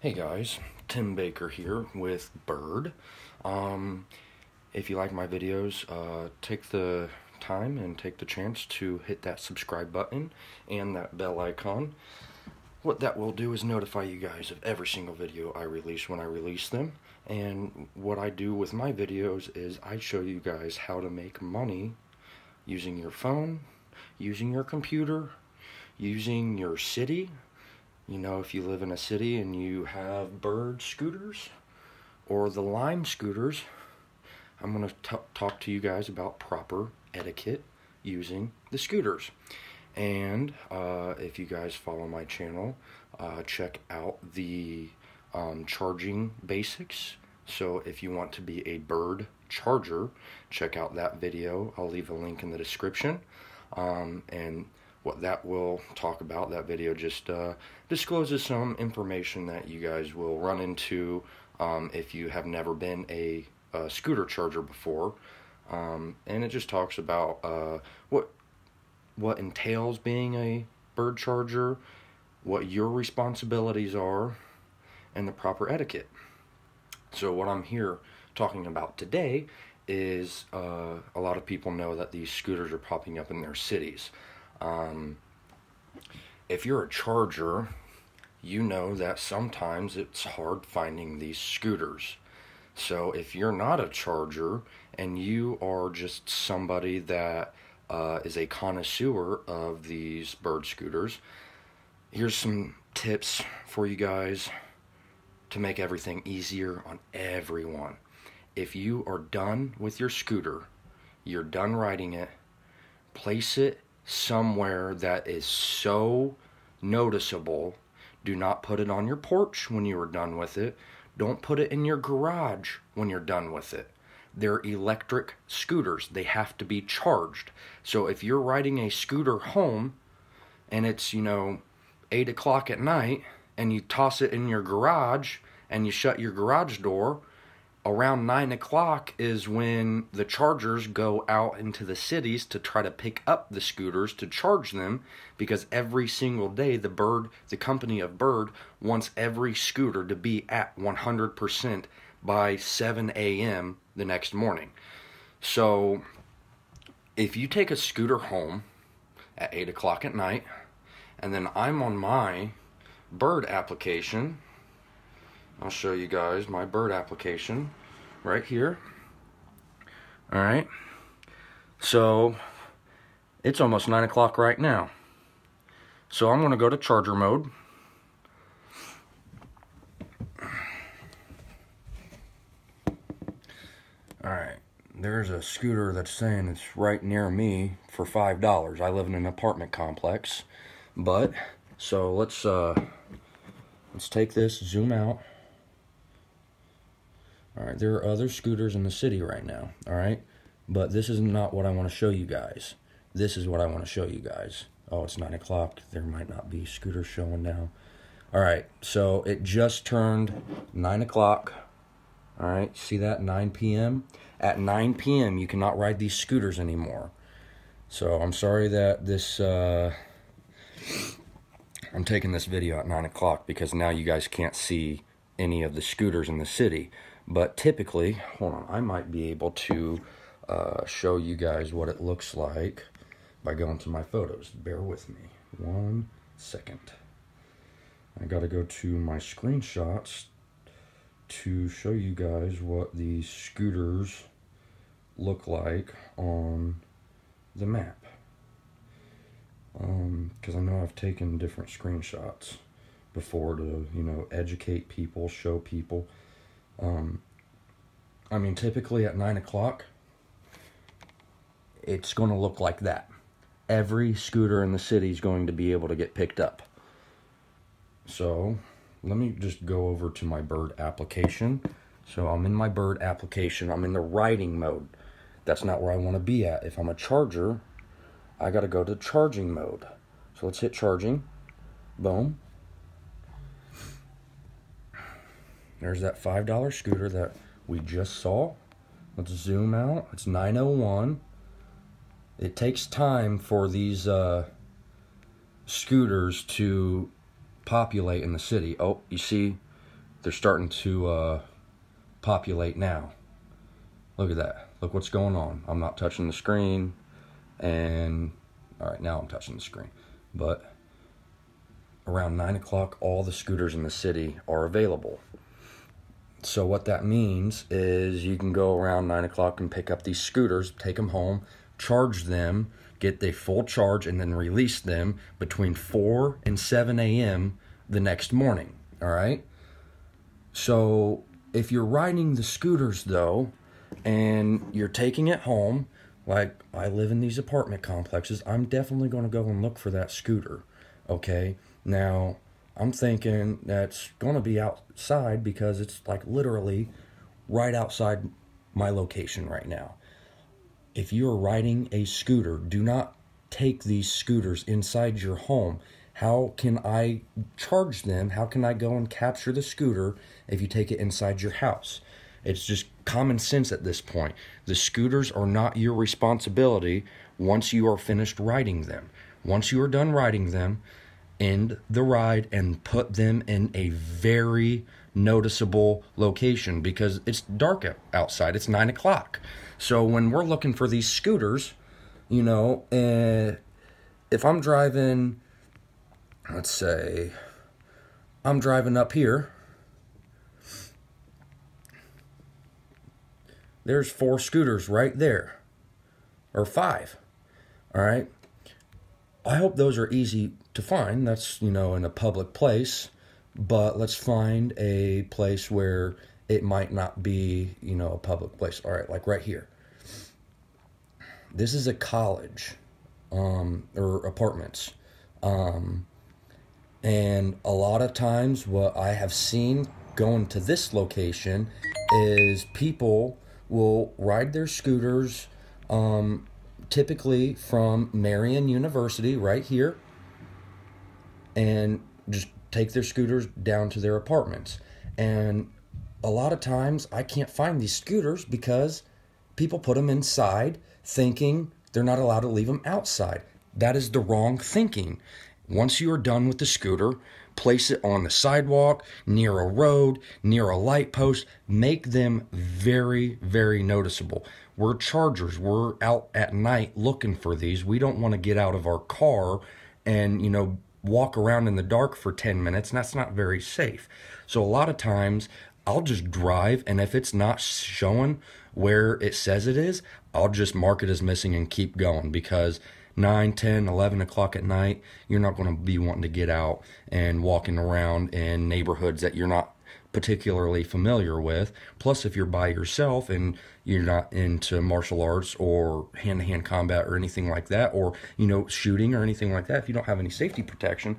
Hey guys, Tim Baker here with Bird. If you like my videos, take the time and take the chance to hit that subscribe button and that bell icon. What that will do is notify you guys of every single video I release when I release them. And what I do with my videos is I show you guys how to make money using your phone, using your computer, using your city. You know, if you live in a city and you have Bird scooters or the Lime scooters, I'm going to talk to you guys about proper etiquette using the scooters. And if you guys follow my channel, check out the charging basics. So if you want to be a Bird charger, check out that video. I'll leave a link in the description. And what that will talk about, that video just discloses some information that you guys will run into if you have never been a scooter charger before. And it just talks about what entails being a Bird charger, what your responsibilities are, and the proper etiquette. So what I'm here talking about today is a lot of people know that these scooters are popping up in their cities. If you're a charger, you know that sometimes it's hard finding these scooters. So if you're not a charger and you are just somebody that is a connoisseur of these Bird scooters, here's some tips for you guys to make everything easier on everyone. If you are done with your scooter, you're done riding it, place it somewhere that is so noticeable. Do not put it on your porch when you are done with it. Don't put it in your garage when you're done with it. They're electric scooters. They have to be charged. So if you're riding a scooter home and it's, 8 o'clock at night and you toss it in your garage and you shut your garage door, around 9 o'clock is when the chargers go out into the cities to try to pick up the scooters to charge them, because every single day the company of Bird wants every scooter to be at 100% by 7 a.m. the next morning. So if you take a scooter home at 8 o'clock at night, and then I'm on my Bird application, I'll show you guys my Bird application right here. Alright, so it's almost 9 o'clock right now. So I'm going to go to charger mode. Alright, there's a scooter that's saying it's right near me for $5. I live in an apartment complex. But, so let's take this, zoom out. Alright, there are other scooters in the city right now, alright? But this is not what I want to show you guys. This is what I want to show you guys. Oh, it's 9 o'clock. There might not be scooters showing now. Alright, so it just turned 9 o'clock. Alright, see that? 9 p.m. At 9 p.m. you cannot ride these scooters anymore. So I'm sorry that this... I'm taking this video at 9 o'clock because now you guys can't see any of the scooters in the city. But typically, hold on, I might be able to show you guys what it looks like by going to my photos. Bear with me 1 second. I gotta go to my screenshots to show you guys what these scooters look like on the map. Because I know I've taken different screenshots before to, educate people, show people. I mean, typically at 9 o'clock, it's going to look like that. Every scooter in the city is going to be able to get picked up. So, let me just go over to my Bird application. So, I'm in my Bird application. I'm in the riding mode. That's not where I want to be at. If I'm a charger, I got to go to charging mode. So, let's hit charging. Boom. There's that $5 scooter that we just saw. Let's zoom out. It's 9:01. It takes time for these scooters to populate in the city. Oh, you see they're starting to populate now. Look at that. Look what's going on. I'm not touching the screen. And, all right, now I'm touching the screen. But around 9 o'clock, all the scooters in the city are available. So what that means is you can go around 9 o'clock and pick up these scooters, take them home, charge them, get the full charge, and then release them between 4 and 7 a.m. the next morning, all right? So if you're riding the scooters, though, and you're taking it home, like I live in these apartment complexes, I'm definitely going to go and look for that scooter, okay? Now, I'm thinking that's going to be outside because it's like literally right outside my location right now. If you are riding a scooter, do not take these scooters inside your home. How can I charge them? How can I go and capture the scooter if you take it inside your house? It's just common sense at this point. The scooters are not your responsibility once you are finished riding them. Once you are done riding them, end the ride and put them in a very noticeable location because it's dark outside. It's 9 o'clock. So when we're looking for these scooters, you know, if I'm driving, let's say, I'm driving up here, there's 4 scooters right there, or 5, all right? I hope those are easy to find. That's, you know, in a public place, but let's find a place where it might not be, you know, a public place. All right, like right here. This is a college, or apartments. And a lot of times what I have seen going to this location is people will ride their scooters, typically from Marion University right here, and just take their scooters down to their apartments. And a lot of times I can't find these scooters because people put them inside thinking they're not allowed to leave them outside. That is the wrong thinking. Once you are done with the scooter, place it on the sidewalk, near a road, near a light post. Make them very, very noticeable. We're chargers. We're out at night looking for these. We don't want to get out of our car and, you know, walk around in the dark for 10 minutes, and that's not very safe. So a lot of times I'll just drive, and if it's not showing where it says it is, I'll just mark it as missing and keep going, because 9, 10, 11 o'clock at night, you're not going to be wanting to get out and walking around in neighborhoods that you're not particularly familiar with. Plus, if you're by yourself and you're not into martial arts or hand-to-hand combat or anything like that, or, you know, shooting or anything like that, if you don't have any safety protection,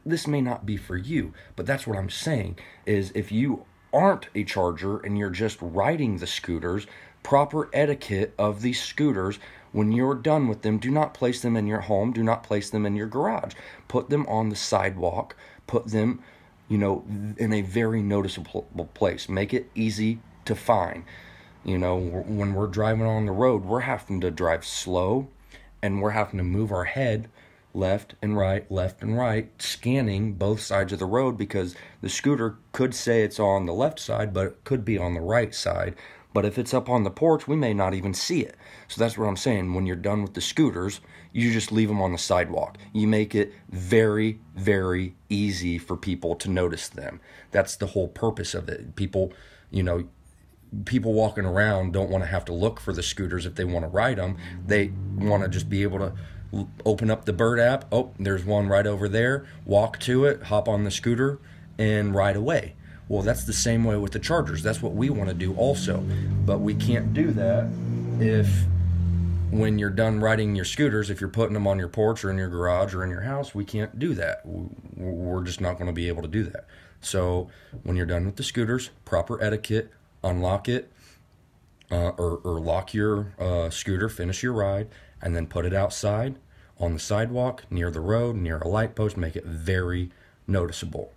this may not be for you. But that's what I'm saying, is if you aren't a charger and you're just riding the scooters, proper etiquette of these scooters, when you're done with them, do not place them in your home, do not place them in your garage. Put them on the sidewalk, put them, you know, in a very noticeable place. Make it easy to find. You know, when we're driving on the road, we're having to drive slow, and we're having to move our head left and right, scanning both sides of the road, because the scooter could say it's on the left side, but it could be on the right side. But if it's up on the porch, we may not even see it. So that's what I'm saying. When you're done with the scooters, you just leave them on the sidewalk. You make it very, very easy for people to notice them. That's the whole purpose of it. People, you know, people walking around don't want to have to look for the scooters if they want to ride them. They want to just be able to open up the Bird app. Oh, there's one right over there. Walk to it, hop on the scooter, and ride away. Well, that's the same way with the chargers. That's what we want to do also. But we can't do that if, when you're done riding your scooters, if you're putting them on your porch or in your garage or in your house, we can't do that. We're just not going to be able to do that. So when you're done with the scooters, proper etiquette, unlock it, or lock your scooter, finish your ride, and then put it outside on the sidewalk, near the road, near a light post. Make it very noticeable.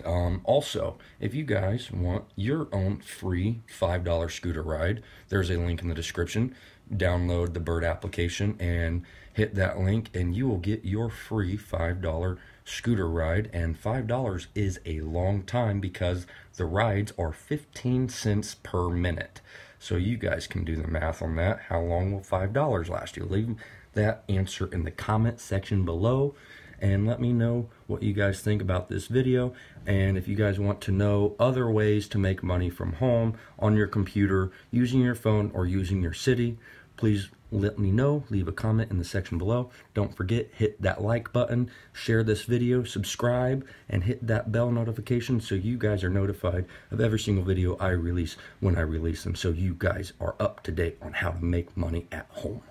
Also, if you guys want your own free $5 scooter ride, there's a link in the description. Download the Bird application and hit that link, and you will get your free $5 scooter ride. And $5 is a long time because the rides are 15 cents per minute. So you guys can do the math on that. How long will $5 last you? Leave that answer in the comment section below, and let me know what you guys think about this video. And if you guys want to know other ways to make money from home on your computer, using your phone or using your city, please let me know. Leave a comment in the section below. Don't forget, hit that like button, share this video, subscribe, and hit that bell notification so you guys are notified of every single video I release when I release them, so you guys are up to date on how to make money at home.